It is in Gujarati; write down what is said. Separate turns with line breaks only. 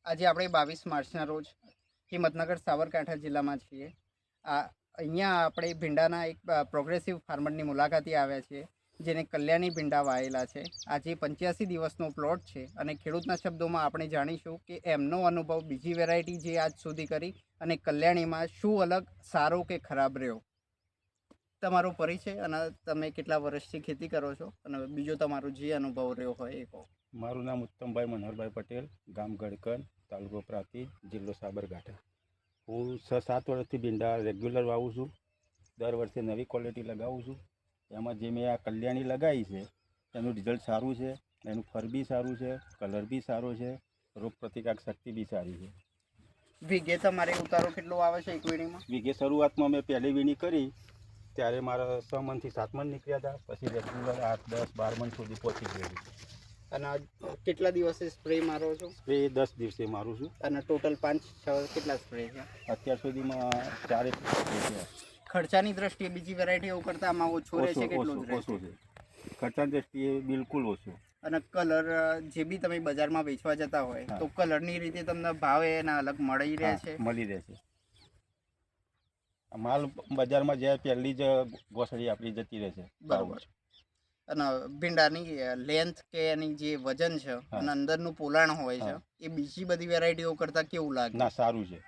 આજે આપણે 22 માર્ચના રોજ હિંમતનગર સાબરકાંઠા જિલ્લામાં છીએ. અહીંયા આપણે ભીંડાના એક પ્રોગ્રેસિવ ફાર્મરની મુલાકાતે આવ્યા છીએ, જેને કલ્યાણી ભીંડા વાયેલા છે. આજે 85 દિવસનો પ્લોટ છે અને ખેડૂતના શબ્દોમાં આપણે જાણીશું કે એમનો અનુભવ બીજી વેરાયટી જે આજ સુધી કરી અને કલ્યાણીમાં શું અલગ, સારો કે ખરાબ રહ્યો. તમારો પરિચય અને તમે કેટલા વર્ષથી ખેતી કરો છો અને બીજો તમારો જે અનુભવ રહ્યો હોય એ કહો.
મારું નામ ઉત્તમભાઈ મનોહરભાઈ પટેલ, ગામ ગડકન, તાલુકો પ્રાંતિજ, જિલ્લો સાબરકાંઠા. હું 6-7 વર્ષથી ભીંડા રેગ્યુલર વાવું છું. દર વર્ષે નવી ક્વોલિટી લગાવું છું. એમાં જે મેં આ કલ્યાણી લગાવી છે એનું રિઝલ્ટ સારું છે, એનું ફર બી સારું છે, કલર બી સારો છે, રોગ પ્રતિકારક શક્તિ બી સારી છે.
વીઘે તમારે ઉતારો કેટલો આવે છે એક વીણીમાં?
વીઘે શરૂઆતમાં મેં પહેલી વીણી કરી ત્યારે મારા 6 મણથી 7 મણ નીકળ્યા હતા. પછી રેગ્યુલર 8, 10, 12 મણ સુધી પહોંચી ગયેલું.
અને કેટલા દિવસે સ્પ્રે મારો છો?
સ્પ્રે 10 દિવસે મારું છું.
અને ટોટલ 5-6 કેટલા સ્પ્રે છે
અત્યાર સુધીમાં 4 સ્પ્રે છે.
ખર્ચાની દ્રષ્ટિએ બીજી વેરાયટીઓ કરતાં આમાં ઓછો રહે છે, કેટલો જ રહે
ઓછો
છે?
છે. ખર્ચાની દ્રષ્ટિએ બિલકુલ ઓછો.
અને કલર જે બી તમે બજારમાં વેચવા જતા હોય તો કલરની રીતે તમને ભાવ એના અલગ મળી રહે છે?
મળી રહે છે. માલ બજારમાં જાય પહેલી જ ગોસડી આપણી જતી રહે છે.
બરાબર. અને ભીંડાની લેન્થ કે એની જે વજન છે અને અંદરનું પોલાણ હોય છે એ બીજી બધી વેરાયટીઓ કરતાં કેવું લાગે?
ના, સારું છે.